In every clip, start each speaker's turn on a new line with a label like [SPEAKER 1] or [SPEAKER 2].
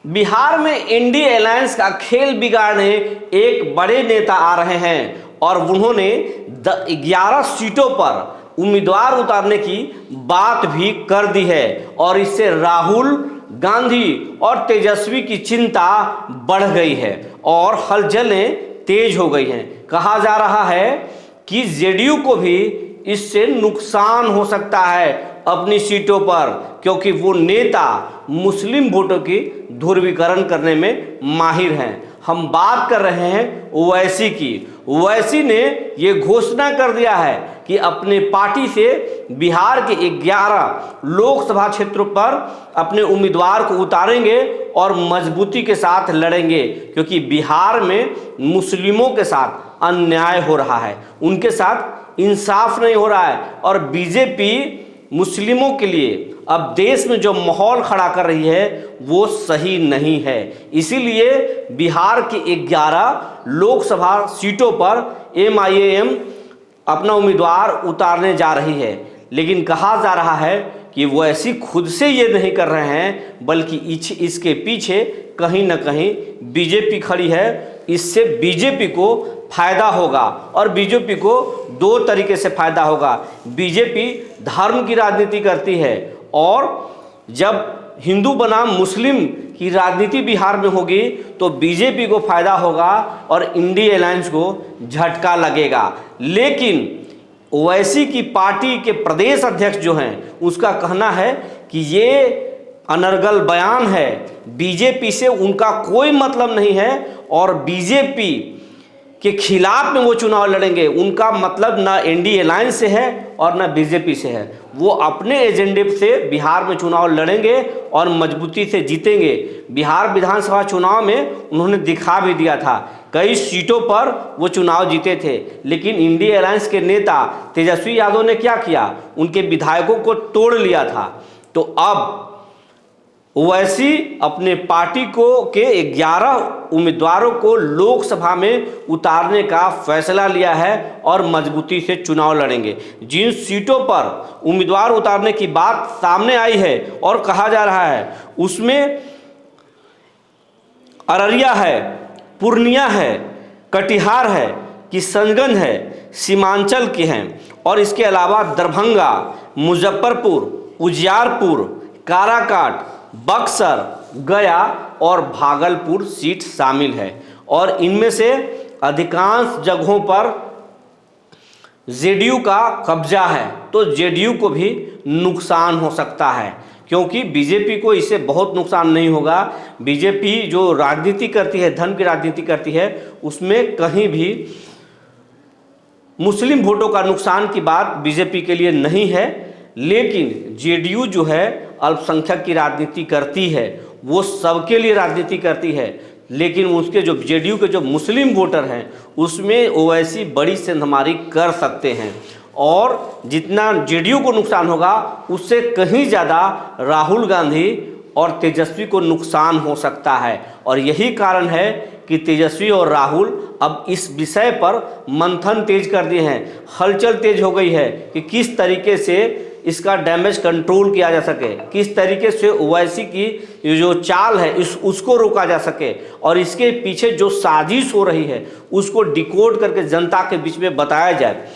[SPEAKER 1] बिहार में INDI alliance का खेल बिगाड़ने एक बड़े नेता आ रहे हैं और उन्होंने 11 सीटों पर उम्मीदवार उतारने की बात भी कर दी है और इससे राहुल गांधी और तेजस्वी की चिंता बढ़ गई है और हलचलें तेज हो गई हैं। कहा जा रहा है कि जेडीयू को भी इससे नुकसान हो सकता है अपनी सीटों पर, क्योंकि वो नेता मुस्लिम वोटों की ध्रुवीकरण करने में माहिर हैं। हम बात कर रहे हैं ओवैसी की। ओवैसी ने ये घोषणा कर दिया है कि अपने पार्टी से बिहार के 11 लोकसभा क्षेत्रों पर अपने उम्मीदवार को उतारेंगे और मजबूती के साथ लड़ेंगे, क्योंकि बिहार में मुस्लिमों के साथ अन्याय हो रहा है, उनके साथ इंसाफ नहीं हो रहा है और बीजेपी मुस्लिमों के लिए अब देश में जो माहौल खड़ा कर रही है वो सही नहीं है। इसीलिए बिहार के 11 लोकसभा सीटों पर एमआईएम अपना उम्मीदवार उतारने जा रही है। लेकिन कहा जा रहा है कि वो ऐसी खुद से ये नहीं कर रहे हैं, बल्कि इसके पीछे कहीं ना कहीं बीजेपी खड़ी है। इससे बीजेपी को फायदा होगा और बीजेपी को दो तरीके से फायदा होगा। बीजेपी धर्म की राजनीति करती है और जब हिंदू बनाम मुस्लिम की राजनीति बिहार में होगी तो बीजेपी को फायदा होगा और इंडी अलायंस को झटका लगेगा। लेकिन ओवैसी की पार्टी के प्रदेश अध्यक्ष जो हैं उसका कहना है कि ये अनर्गल बयान है, बीजेपी से उनका कोई मतलब नहीं है और बीजेपी के खिलाफ में वो चुनाव लड़ेंगे। उनका मतलब ना एनडीए अलायंस से है और ना बीजेपी से है। वो अपने एजेंडे से बिहार में चुनाव लड़ेंगे और मजबूती से जीतेंगे। बिहार विधानसभा चुनाव में उन्होंने दिखा भी दिया था, कई सीटों पर वो चुनाव जीते थे। लेकिन इंडिया अलायंस के नेता तेजस्वी यादव ने क्या किया, उनके विधायकों को तोड़ लिया था। तो अब ओवैसी अपने पार्टी को के 11 उम्मीदवारों को लोकसभा में उतारने का फैसला लिया है और मजबूती से चुनाव लड़ेंगे। जिन सीटों पर उम्मीदवार उतारने की बात सामने आई है और कहा जा रहा है उसमें अररिया है, पूर्णिया है, कटिहार है, किशनगंज है, सीमांचल के हैं और इसके अलावा दरभंगा, मुजफ्फरपुर, उजियारपुर, काराकाट, बक्सर, गया और भागलपुर सीट शामिल है। और इनमें से अधिकांश जगहों पर जेडीयू का कब्जा है, तो जेडीयू को भी नुकसान हो सकता है, क्योंकि बीजेपी को इससे बहुत नुकसान नहीं होगा। बीजेपी जो राजनीति करती है, धर्म की राजनीति करती है, उसमें कहीं भी मुस्लिम वोटों का नुकसान की बात बीजेपी के लिए नहीं है। लेकिन जेडीयू जो है अल्पसंख्यक की राजनीति करती है, वो सबके लिए राजनीति करती है। लेकिन उसके जो जेडीयू के जो मुस्लिम वोटर हैं उसमें ओवैसी बड़ी सेंधमारी कर सकते हैं और जितना जेडीयू को नुकसान होगा उससे कहीं ज़्यादा राहुल गांधी और तेजस्वी को नुकसान हो सकता है। और यही कारण है कि तेजस्वी और राहुल अब इस विषय पर मंथन तेज कर दिए हैं। हलचल तेज हो गई है कि किस तरीके से इसका डैमेज कंट्रोल किया जा सके, किस तरीके से ओवैसी की जो चाल है उसको रोका जा सके और इसके पीछे जो साजिश हो रही है उसको डिकोड करके जनता के बीच में बताया जाए।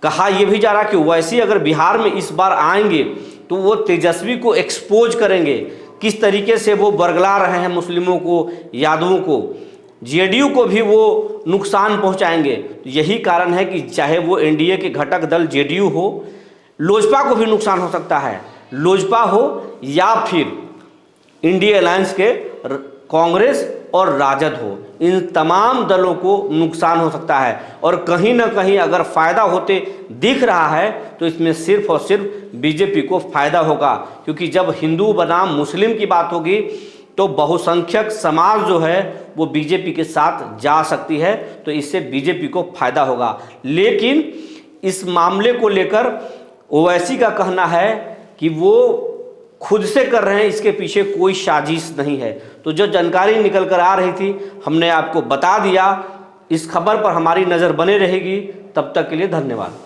[SPEAKER 1] कहा यह भी जा रहा कि ओवैसी अगर बिहार में इस बार आएंगे तो वो तेजस्वी को एक्सपोज करेंगे, किस तरीके से वो बरगला रहे हैं मुस्लिमों को, यादवों को, जेडीयू को भी वो नुकसान पहुंचाएंगे। यही कारण है कि चाहे वो एनडीए के घटक दल जेडीयू हो, लोजपा को भी नुकसान हो सकता है, लोजपा हो या फिर इंडिया अलायंस के कांग्रेस और राजद हो, इन तमाम दलों को नुकसान हो सकता है। और कहीं ना कहीं अगर फ़ायदा होते दिख रहा है तो इसमें सिर्फ और सिर्फ बीजेपी को फ़ायदा होगा, क्योंकि जब हिंदू बनाम मुस्लिम की बात होगी तो बहुसंख्यक समाज जो है वो बीजेपी के साथ जा सकती है, तो इससे बीजेपी को फ़ायदा होगा। लेकिन इस मामले को लेकर ओवैसी का कहना है कि वो खुद से कर रहे हैं, इसके पीछे कोई साजिश नहीं है। तो जो जानकारी निकल कर आ रही थी हमने आपको बता दिया। इस खबर पर हमारी नज़र बने रहेगी। तब तक के लिए धन्यवाद।